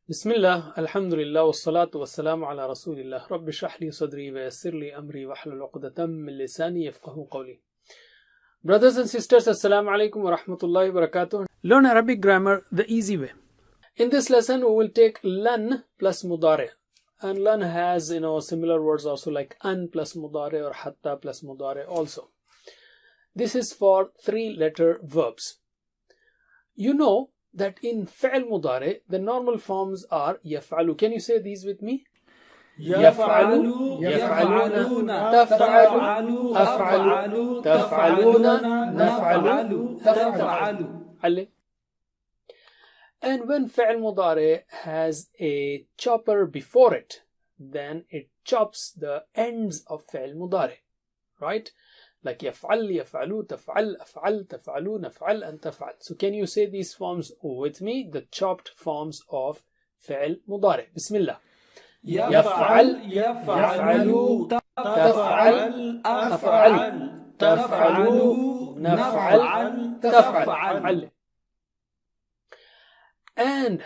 Bismillah, alhamdulillah, wassalatu wassalamu ala rasulillah. Rabbi shrah li sadri wa yassir li amri wahlul uqdatam min lisani yafqahu qawli. Brothers and sisters, assalamu alaikum wa rahmatullahi wa barakatuh. Learn Arabic grammar the easy way. In this lesson, we will take lan plus mudare. And lan has, similar words also like an plus mudare or hatta plus mudare also. This is for 3-letter verbs. You know that in fi'l mudare, the normal forms are yaf'alu. Can you say these with me? يفعلوا يفعلون تفعلوا أفعلوا تفعلون نفعل تفعلوا. And when fi'l mudare has a chopper before it, then it chops the ends of fi'l mudare, right? Like يفعل يفعلوا تفعل أفعل تفعلوا نفعل and تفعل. So can you say these forms with me? The chopped forms of fi'l mudare. Bismillah. يفعل يفعلوا تفعل أفعل تفعلوا نفعل تفعل. And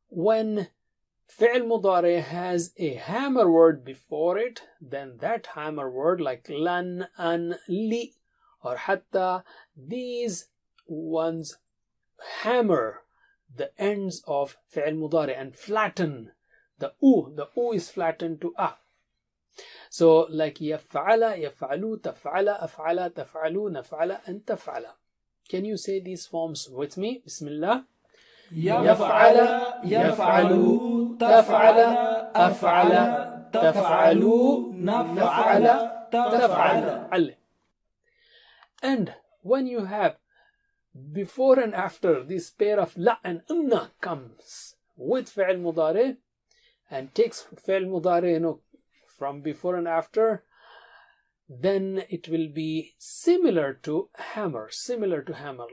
when fi'l mudare has a hammer word before it, then that hammer word like lan, an, li or hatta, these ones hammer the ends of fi'l mudare and flatten the u. The u is flattened to a. So like yaf'ala, yaf'alu, taf'ala, af'ala, taf'alu, naf'ala and taf'ala. Can you say these forms with me? Bismillah. يفعل يفعلوا تفعل أفعل تفعلوا نفعل تفعل. And when you have before and after this pair of la and unna comes with fi'l mudare and takes fi'l mudare from before and after, then it will be similar to hammer,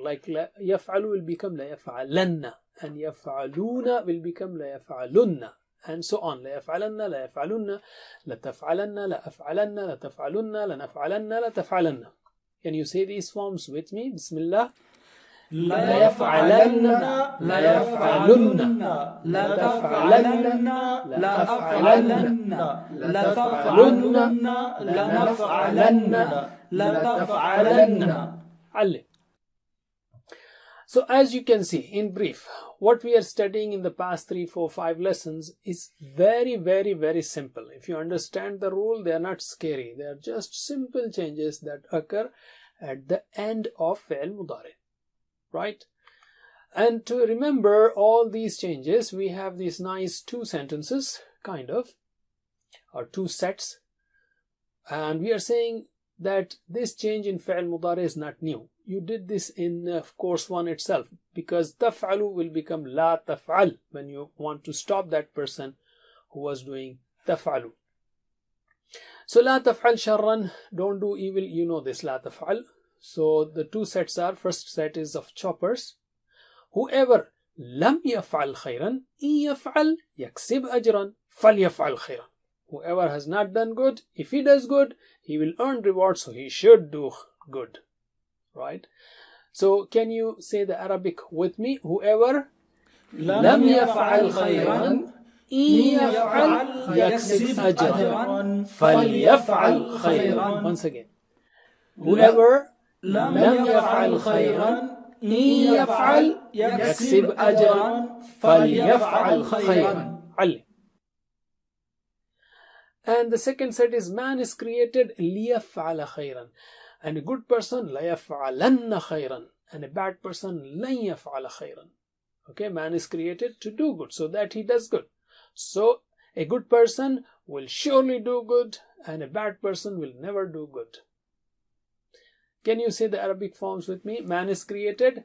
like yaf'alu will become la yaf'alanna and yaf'aluna will become la yaf'alunna and so on. La yaf'alanna, la yaf'alunna, la taf'alanna, la af'alanna, la taf'alunna, la naf'alanna, la taf'alanna. Can you say these forms with me? Bismillah. لا يفعلن لا يفعلن لا تفعلن لا أفعلن لا تفعلن لا نفعلن لا تفعلن. So as you can see, in brief, what we are studying in the past 3, 4, 5 lessons is very, very, very simple. If you understand the rule, they are not scary. They are just simple changes that occur at the end of fi'l mudare. Right? And to remember all these changes, we have these nice 2 sentences, kind of, or 2 sets. And we are saying that this change in fi'l mudare is not new. You did this in course 1 itself, because taf'alu will become la taf'al when you want to stop that person who was doing taf'alu. So la taf'al sharran, don't do evil, you know this, la taf'al. So the 2 sets are, first set is of choppers. Whoever lam yaf'al khayran, in yaf'al yaksib ajran, fal yaf'al khayran. Whoever has not done good, if he does good, he will earn reward, so he should do good. Right? So can you say the Arabic with me? Whoever lam yaf'al khayran, in yaf'al yaksib ajran, fal yaf'al khayran. Once again. Whoever لم يفعل خيرا إن يفعل يكسب أجرا فليفعل خيرا. And the second set is man is created ليفعل خيرا, and a good person ليفعلن خيرا, and a bad person لن يفعل خيرا. Okay, man is created to do good so that he does good. So a good person will surely do good and a bad person will never do good. Can you say the Arabic forms with me? Man is created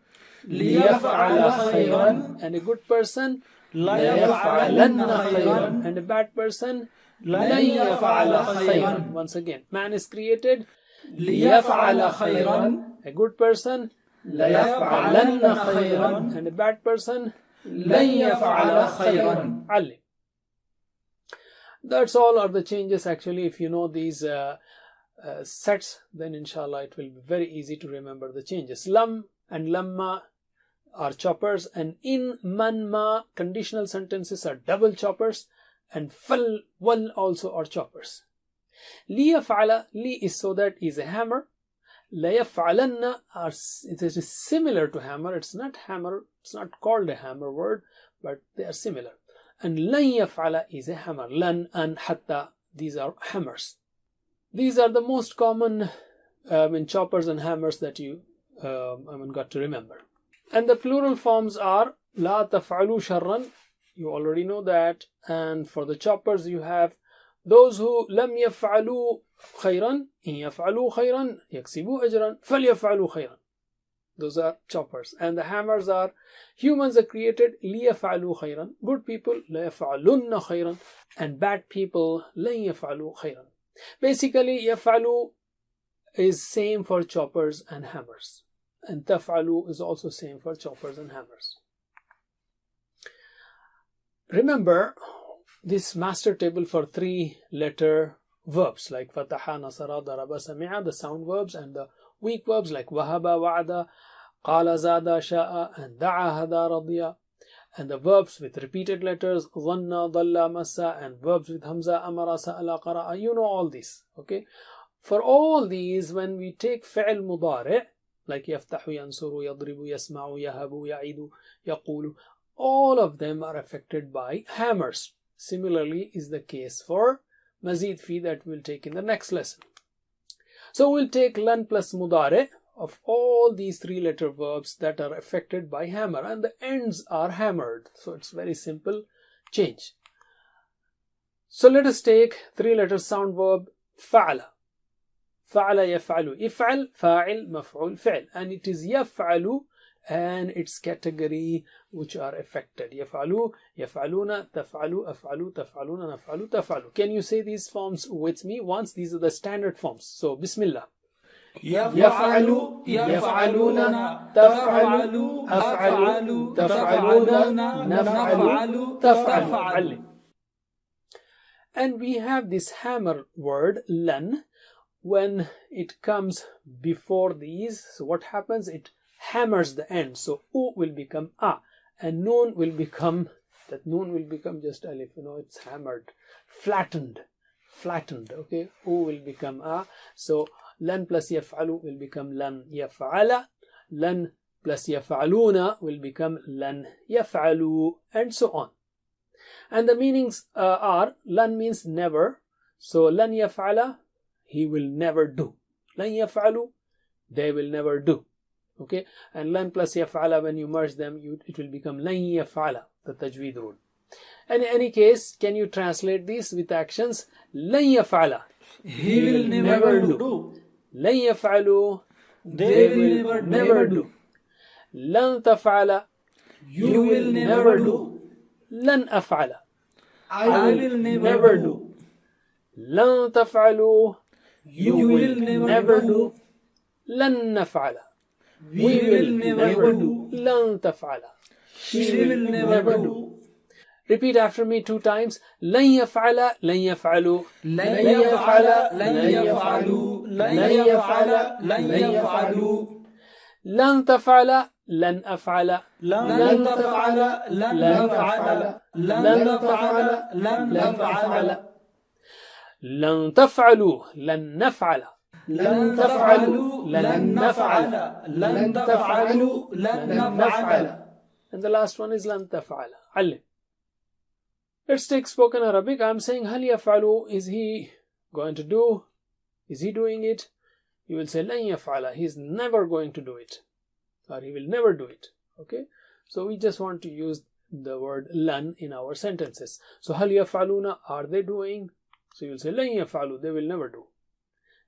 ليفعل خيرا, and a good person ليفعلن خيرا, and a bad person لن يفعل خيرا. Once again, man is created ليفعل خيرا, a good person ليفعلن خيرا, and a bad person لن يفعل خيرا. That's all are the changes actually. If you know these sets, then inshallah it will be very easy to remember the changes. Lam and lamma are choppers, and in, man, ma conditional sentences are double choppers, and fal, wal also are choppers. Li yaf'ala, li is so that is a hammer. La yaf'alanna it is similar to hammer. It's not hammer, it's not called a hammer word, but they are similar. And lan yaf'ala is a hammer. Lan and hatta, these are hammers. These are the most common choppers and hammers that you got to remember. And the plural forms are la taf'alu sharran, you already know that. And for the choppers you have those who lam yaf'alu khayran, in yaf'alu khayran yaksibu ajran, fal yaf'alu khayran. Those are choppers. And the hammers are humans are created li yaf'alu khayran, good people la yaf'alunna khayran, and bad people lan yaf'alu khayran. Basically yaf'alu is same for choppers and hammers, and taf'alu is also same for choppers and hammers. Remember this master table for 3-letter verbs like fataha, nasara, daraba, sami'a, the sound verbs, and the weak verbs like wahaba, wa'ada, qala, zada, sha'a, and da'a, hada, radiya. And the verbs with repeated letters, dhanna, dhalla, massa, and verbs with hamza, amara, sa'ala, qara'a. You know all these, okay? For all these, when we take fi'l mudari', like yaftahu, yansuru, yadribu, yasma'u, yahabu, ya'idu, yaqulu, all of them are affected by hammers. Similarly is the case for mazid fi that we'll take in the next lesson. So we'll take lan plus mudari' of all these 3-letter verbs that are affected by hammer, and the ends are hammered. So it's very simple change. So let us take 3-letter sound verb fa'ala. Fa'ala yaf'alu. If'al, fa'il, maf'ul, fi'l. And it is yaf'alu and its category which are affected. Yaf'alu, yaf'aluna, taf'alu, af'alu, taf'aluna, naf'alu, taf'alu. Can you say these forms with me once? These are the standard forms. So bismillah. يفعل يفعلون تفعل أفعل تفعلون نفعل تفعل. And we have this hammer word lan. When it comes before these, so what happens? It hammers the end. So u will become a, and noon will become just alif. It's hammered, flattened. Okay, u will become a. So lan plus yaf'alu will become lan yaf'ala. Lan plus yaf'aluna will become lan yaf'alu, and so on. And the meanings are lan means never. So lan yaf'ala, he will never do. Lan yaf'alu, they will never do. Okay, and lan plus yaf'ala, when you merge them, it will become lan yaf'ala, the tajweed rule. And in any case, can you translate this with actions? Lan yaf'ala, he will never do. Lan yaf'alu, they will never do. Lan taf'ala, you will never do. Lan af'ala, I will never do. Lan taf'alu, you will never do. Lan naf'ala, we will never do. Lan taf'ala, she will never do. Repeat after me 2 times. Lan yaf'ala, lan yaf'alu. لن يفعل لن يفعلوا لن يفعل لن يفعلوا لن تفعل لن أفعل لن تفعل لن نفعل لن نفعل لن نفعل لن تفعلوا لن نفعل لن تفعلوا لن نفعل لن تفعلوا لن نفعل. And the last one is لن تفعل. علم. Let's take spoken Arabic. I'm saying هل يفعل, is he going to do? Is he doing it? You will say لن يفعل, he's never going to do it, or he will never do it. Okay, so we just want to use the word lan in our sentences. So هل يفعلون, are they doing? So you will say لن يفعلوا, they will never do.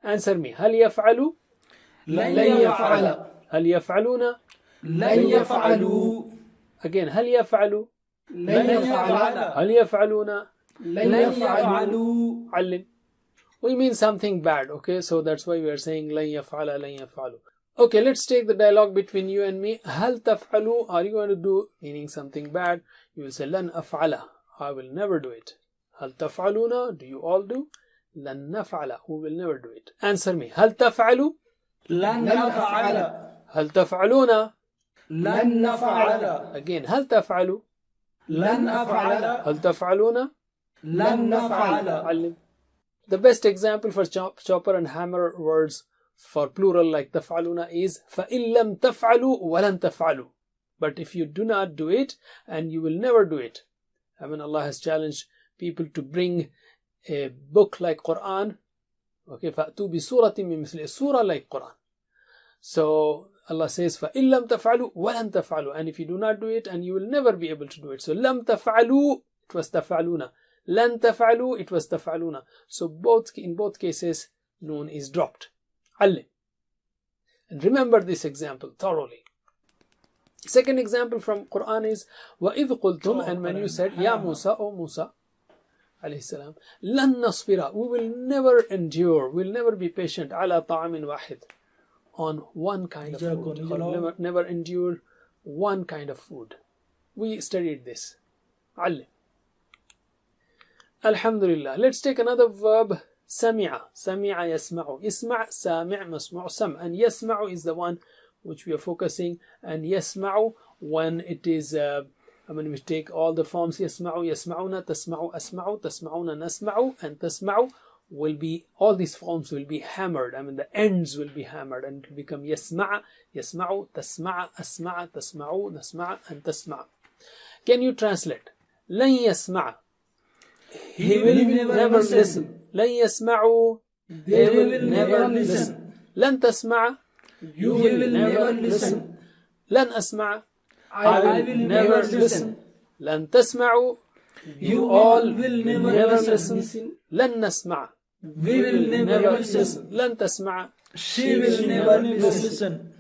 Answer me. هل يفعلوا, لن يفعل. هل يفعلون, لن يفعلوا. Again, هل يفعلوا, لن يفعل. هل يفعلون, لن يفعلوا. علم. We mean something bad. Okay, so that's why we are saying لن يفعل لن يفعلوا. Okay, let's take the dialogue between you and me. هل تفعلوا, are you going to do, meaning something bad? You will say لن أفعل, I will never do it. هل تفعلون, do you all do? لن نفعل, we will never do it. Answer me. هل تفعلوا, لن نفعل. هل تفعلون, لن نفعل Again, هل تفعلوا؟ لن أفعل هل تفعلون؟ لن نفعل علم. The best example for chopper and hammer words for plural like تفعلون is فإن لم تفعلوا ولن تفعلوا. But if you do not do it, and you will never do it. I mean, Allah has challenged people to bring a book like Quran. Okay, فأتوا بسورة من مثل surah like Quran. So Allah says فإن لم تفعلوا ولن تفعلوا, and if you do not do it, and you will never be able to do it. So لم تفعلوا, it was تفعلون. لن تفعلوا, it was تفعلون. So in both cases, noon is dropped. علم. And remember this example thoroughly. Second example from Quran is وَإِذْ قُلْتُمْ, and when you said Ya Musa, O Musa alayhi salam, لَن نَصْبِرَ, we will never endure, we will never be patient على طعام واحد, on one kind of food, or never endure one kind of food. We studied this. علم. Alhamdulillah. Let's take another verb. سمع. سمع يسمع. اسمع سامع مسموع سم. And يسمع is the one which we are focusing. And يسمع, when it is, when we take all the forms, يسمع, يسمعون, تسمع, أسمع, تسمعون, نسمع, and تسمع will be, all these forms will be hammered. I mean, the ends will be hammered, and it will become يسمع, يسمع, تسمع, أسمع, تسمع, نسمع, and تسمع. Can you translate? لن يسمع, He will never listen. لن يسمعوا, They will never listen. لن تسمع, You will never listen. لن أسمع, I will never listen. لن تسمعوا, You all will never never listen. listen. لن نسمع, We will never listen. لن تسمع. She will never listen.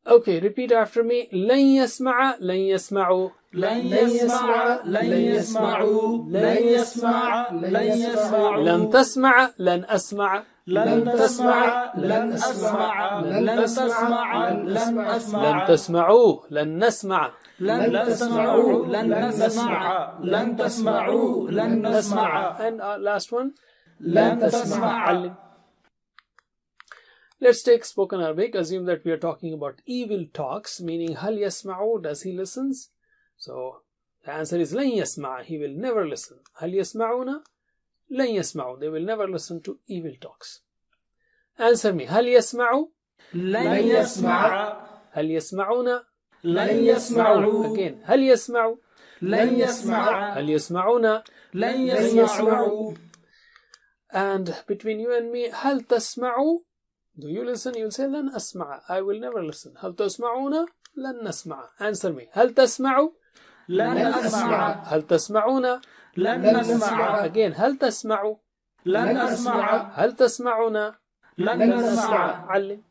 Okay, repeat after me. لن يسمع, لن يسمعوا. لن يسمع لن يسمعوا لن يسمع لن يسمعوا لن تسمع, لن أسمع. لن تسمع لن أسمع لن تسمع لن أسمع لن تسمعوا, لن نسمع. لن تسمعوا لن نسمع لن تسمعوا لن نسمع. And last one. لن تسمع. Let's take spoken Arabic. Assume that we are talking about evil talks, meaning هل يسمعوا, does he listens? So the answer is لن يسمع, he will never listen. هل يسمعون, لن يسمعوا, they will never listen to evil talks. Answer me. هل يسمعوا, لن يسمع هل يسمعون, لن يسمعوا again هل يسمعوا, لن يسمع هل يسمعون. لن يسمعوا. And between you and me, هل تسمعوا, do you listen? You'll say لن أسمع, I will never listen. هل تسمعون, لن نسمع. Answer me. هل تسمعوا, لن أسمع هل تسمعون. لن نسمع Again هل تسمعوا, لن أسمع هل تسمعون. لن نسمع. علم.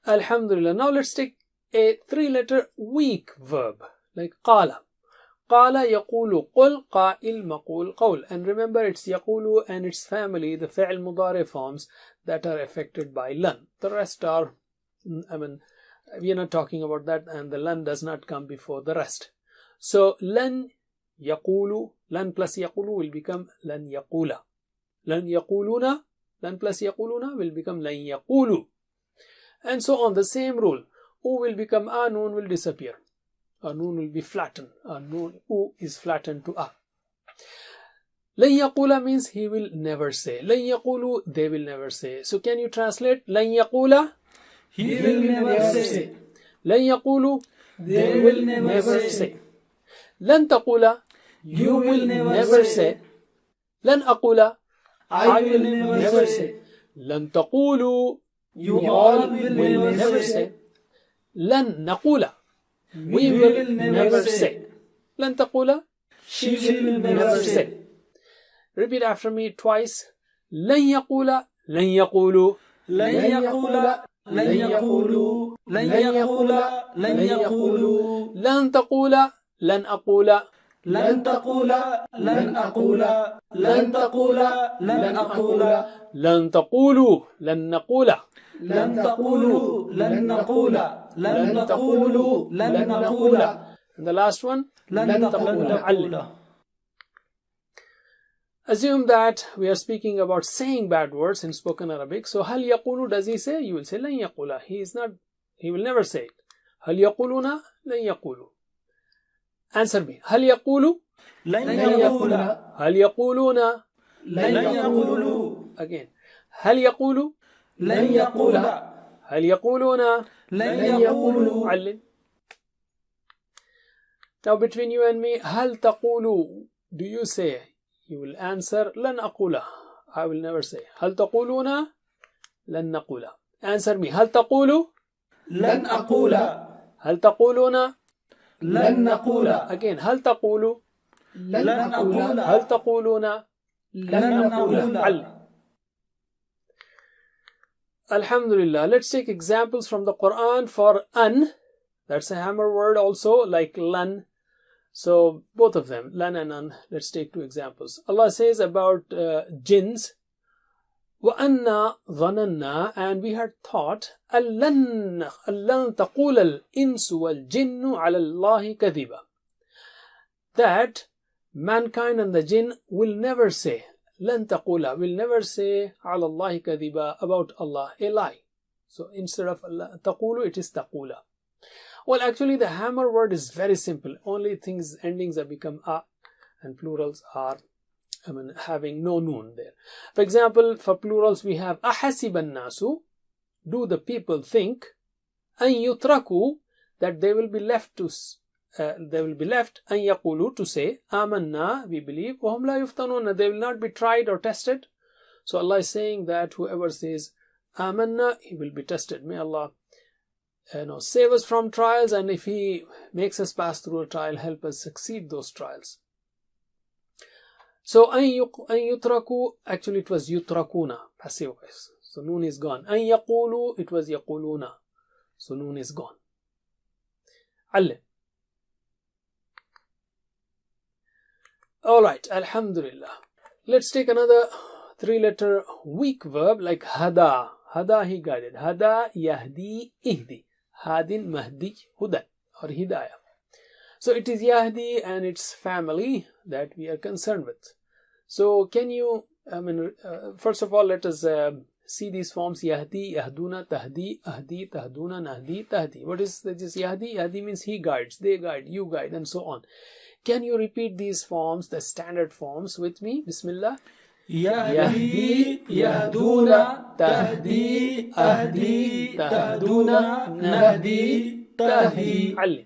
Alhamdulillah. Now let's take a three-letter weak verb like قال. قال يقول قل قائل مقول قول. And remember, it's يقول and its family, the فعل مضارع forms that are affected by لن. The rest are, I mean, we are not talking about that, and the لن does not come before the rest. So لن يقول, لن plus يقول will become لن يقول. لن يقولون, لن plus يقولون will become لن يقولوا. And so on, the same rule. U will become A, noon will disappear. A noon will be flattened. A noon, U is flattened to A. لن يقول means he will never say. لن يقولوا, they will never say. So can you translate? لن يقول, He will never say. لن يقولوا, They will never say. لن تقول, You will never never say. say. لن أقول, I will never say. لن تقولوا, You all will never say. لن نقول, we will never say. لن تقول, She will never say. Repeat after me twice. لن يقول, لن يقولوا. لن يقول لن يقولوا لن يقول لن يقولوا لن تقول, لن أقول. لن تقول لن أقول لن تقول لن أقول لن تقولوا, لن نقول. لن تقولوا لن نقول لن تقولوا لن نقول. And the last one. لن تقول. Assume that we are speaking about saying bad words in spoken Arabic. So هل يقول, does he say? You will say لن يقول. He will never say it. هل يقولون لن يقولوا. Answer me. هل يقولوا لن يقول هل يقولون لن يقولوا again هل يقولوا لن يقول هل يقولون لن يقولوا. علم. Now between you and me, هل تقولوا, do you say? You will answer لن أقول. I will never say. هل تقولون لن نقول. Answer me. هل تقولوا لن أقول هل تقولون لن نقول again هل تقولوا لن أقول هل تقولون لن نقول. علم. Alhamdulillah. Let's take examples from the Quran for an. That's a hammer word also, like lan. So both of them, lan and an. Let's take two examples. Allah says about jinns, وَأَنَّا ظَنَنَّا, and we had thought, أَلَّن تَقُولَ الْإِنسُ وَالْجِنُّ عَلَى اللَّهِ كَذِبًا, that mankind and the jinn will never say, لَن تَقُولَ, will never say, عَلَى اللَّهِ كَذِبًا, about Allah, a lie. So instead of تَقُولُ, it is تَقُولَ. Well, actually the hammer word is very simple. Only things, endings have become a, and plurals are having no noon there. For example, for plurals we have أَحَسِبَ النَّاسُ, do the people think, أَن يُتْرَكُوا, that they will be left to أن يقولوا, to say, آمَنَّا, we believe, وَهُمْ لَا يُفْتَنُونَ, they will not be tried or tested. So Allah is saying that whoever says آمَنَّا, he will be tested. May Allah save us from trials, and if He makes us pass through a trial, help us succeed those trials. So أن يتركوا, actually it was يتركون, passive voice. So noon is gone. أن يقولوا, it was يقولون. So noon is gone. علم. Alright, Alhamdulillah. Let's take another three-letter weak verb like hada. Hada, he guided. Hada, yahdi, ihdi. Hadin, mahdi, hudan, or hidayah. So it is yahdi and its family that we are concerned with. So can you, first of all, let us see these forms. Yahdi, yahduna, tahdi, ahdi, tahduna, nahdi, tahdi. What is this yahdi? Yahdi means he guides, they guide, you guide, and so on. Can you repeat these forms, the standard forms, with me? Bismillah. يهدي يهدون تهدي أهدي تهدون نهدي تهدي. علم.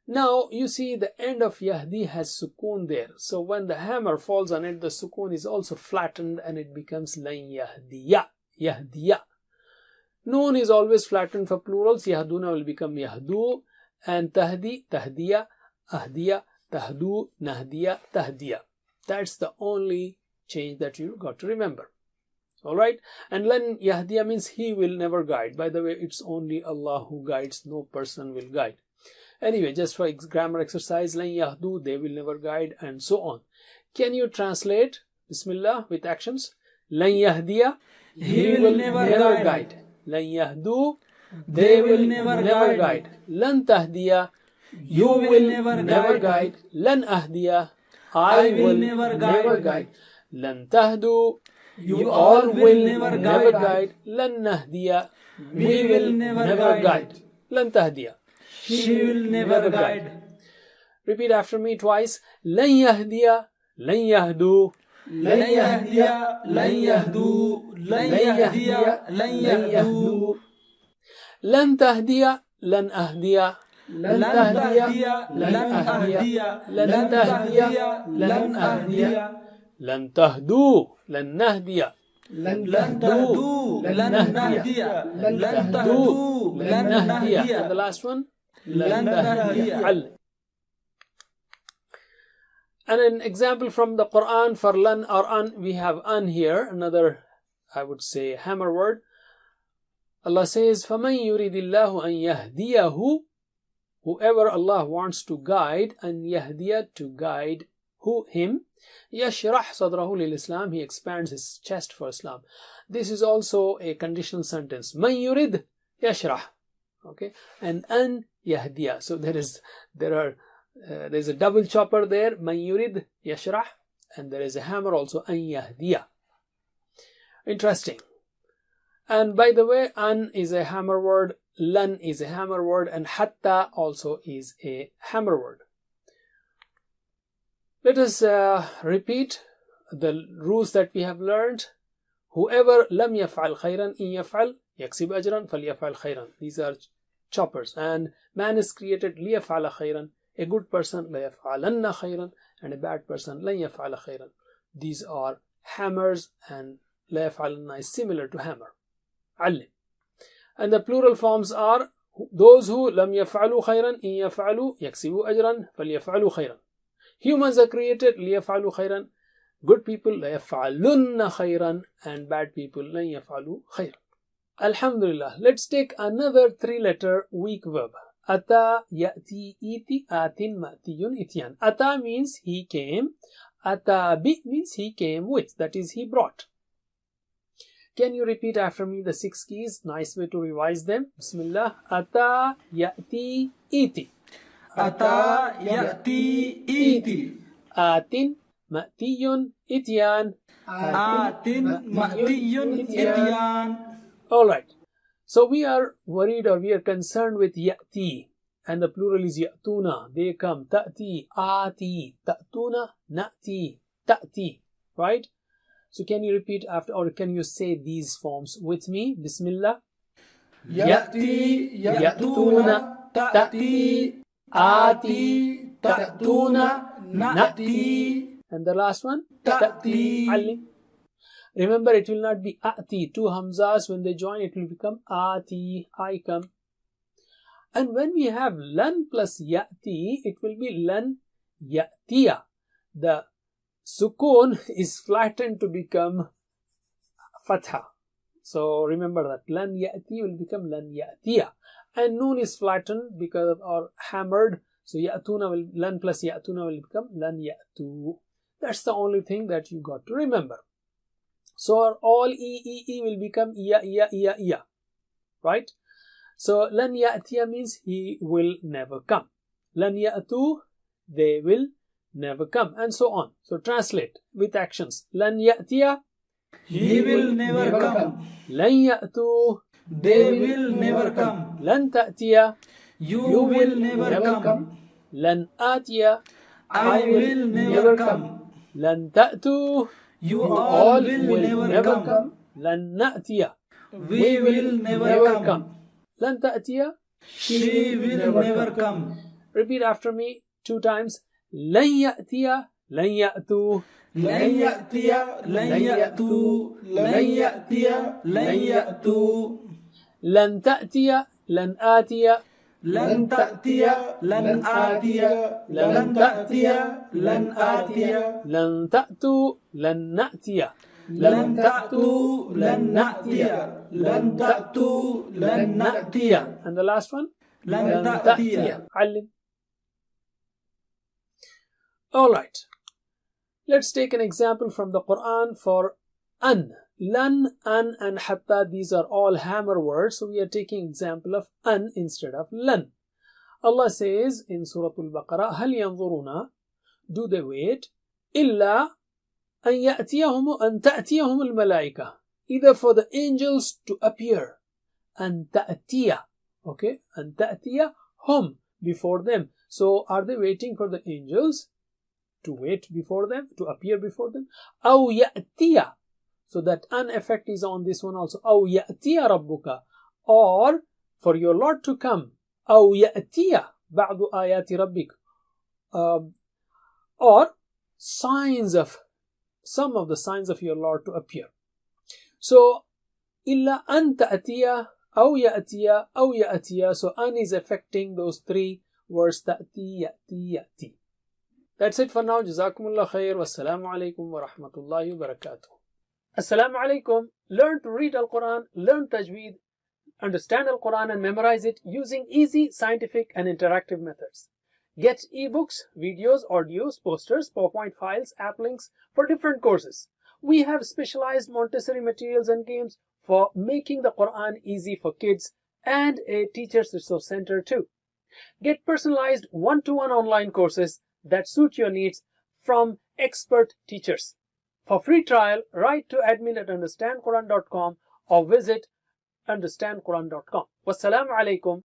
Now you see the end of yahdi has sukoon there. So when the hammer falls on it, the sukoon is also flattened and it becomes lan yahdiya. Yahdiya. Noon is always flattened for plurals. Yahduna will become yahdu, and tahdi, tahdiya, ahdiya, tahdu, nahdiya, tahdiya. That's the only change that you got to remember. Alright? And lan yahdiya means He will never guide. By the way, it's only Allah who guides, no person will guide. Anyway, just for grammar exercise, lan yahdu, they will never guide, and so on. Can you translate, Bismillah, with actions? Lan yahdiya, He will never guide. Lan yahdu, they will never guide. Lan tahdiya, you will never guide. Lan ahdiya, I will never guide. Lan tahdu, you all will never guide. Lan nahdiya, we will never guide. Lan tahdiya, she will never guide. Repeat after me twice. Lan yahdiya, lan yahdu. لن يهدي لن يهدوا لن يهدي لن يهدوا. لن تهدي لن أهدي. لن تهدي لن أهدي. لن تهدي لن أهدي. لن تهدوا لن نهدي. لن تهدوا لن نهدي. لن تهدوا لن نهدي. And the last one. لن نهدي. And an example from the Quran for lan or an, we have an here, another, I would say, hammer word. Allah says, فَمَنْ يُرِدِ اللَّهُ أَنْ يَهْدِيَهُ, whoever Allah wants to guide, أَنْ يَهْدِيَ, to guide him, يَشْرَحْ صَدْرَهُ لِلْإِسْلَامِ, he expands his chest for Islam. This is also a conditional sentence. مَنْ يُرِدْ يَشْرَحْ. Okay, and أَنْ يَهْدِيَ. So there's a double chopper there, man yurid yashrah, and there is a hammer also, an yahdiya. Interesting. And by the way, an is a hammer word lan is a hammer word and hatta also is a hammer word. Let us repeat the rules that we have learned. Whoever lam yaf'al khayran in yaf'al yaksib ajran falyaf'al khayran. These are choppers. And man is created liyaf'ala khayran. A good person la yaf'alanna khayran, and a bad person lan yaf'ala khayran. These are hammers, and la yaf'alanna is similar to hammer. Allim. And the plural forms are those who lam yaf'alu khayran in yaf'alu yaksibu ajran falyaf'alu khayran. Humans are created liyaf'alu khayran. Good people la yaf'alunna khayran, and bad people lan yaf'alu khayran. Alhamdulillah. Let's take another 3-letter weak verb. Ata ya'ti iti atin ma'tiyun ityan. Ata means he came. Ata bi means he came with, that is he brought. Can you repeat after me the 6 keys? Nice way to revise them. Bismillah. Ata ya'ti iti. Ata ya'ti iti. Atin ma'tiyun ityan. Atin ma'tiyun ityan. Alright. So we are worried or we are concerned with ya'ti, and the plural is ya'tuna. They come. Ta'ti, ati, ta'tuna, na'ti, ta'ti. Right? So can you repeat after, or can you say these forms with me? Bismillah. Ya'ti, ya'tuna, ta'ti, ati, ta'tuna, na'ti. And the last one? Ta'ti. Allim. Remember, it will not be ati. 2 hamzas, when they join, it will become ati, I come. And when we have lan plus ya'ti, it will be lan ya'tiya. The sukun is flattened to become fatha. So remember that lan ya'ti will become lan ya'tiya. And noon is flattened because of, or hammered. So ya'tuna will, lan plus ya'tuna will become lan ya'tu. That's the only thing that you got to remember. So all e will become iya. Right? So lan ya'tiya means he will never come. Lan ya'tu, they will never come, and so on. So translate with actions. Lan ya'tiya, he will never come. Lan ya'tu, they will never come. Lan ta'tiya, you will never come. Lan atiya, I will never come. Lan ta'tu, you all will never come. Lan na'tiya, we will never come. Lan ta'tiya, she will never come. Repeat after me 2 times. Lan ya'tiya, lan ya'tu. Lan ya'tiya, lan ya'tu. Lan ya'tiya, lan ya'tu. Lan ta'tiya, lan atiya. Lan ta'tiya, lan atiya. Lan ta'tiya, lan atiya. Lan ta'tu, lan na'tiya. Lan ta'tu, lan na'tiya. Lan ta'tu, lan na'tiya. And the last one? Lan ta'tiya. Allim. Alright. Let's take an example from the Quran for an. Lan, an, and hatta, these are all hammer words. So we are taking example of an instead of lan. Allah says in Surah Al-Baqarah, هَلْ يَنظُرُونَ, do they wait? إِلَّا أَن تَأْتِيَهُمُ الْمَلَائِكَةِ, either for the angels to appear. أَن تَأْتِيَ, okay? أَن تَأْتِيَ hum, before them. So are they waiting for the angels to wait before them, to appear before them? أَوْ يَأْتِيَ, so that an effect is on this one also. أَوْ يَأْتِيَ رَبُّكَ, or for your Lord to come. أَوْ يَأْتِيَ بَعْضُ آيَاتِ رَبِّكَ, or signs of, some of the signs of your Lord to appear. So إِلَّا أَن تَأْتِيَ أَوْ يَأْتِيَ أَوْ يَأْتِيَ, so an is affecting those 3 words, تَأْتِي, يَأْتِي, يَأْتِي. That's it for now. Jazakumullah khair. Wassalamu alaikum wa rahmatullahi wa barakatuh. Assalamu alaikum. Learn to read Al-Quran, learn Tajweed, understand Al-Quran and memorize it using easy, scientific and interactive methods. Get ebooks, videos, audios, posters, PowerPoint files, app links for different courses. We have specialized Montessori materials and games for making the Quran easy for kids, and a Teachers Resource Center too. Get personalized one-to-one online courses that suit your needs from expert teachers. For free trial, write to admin@understandquran.com or visit understandquran.com. Wassalamu alaikum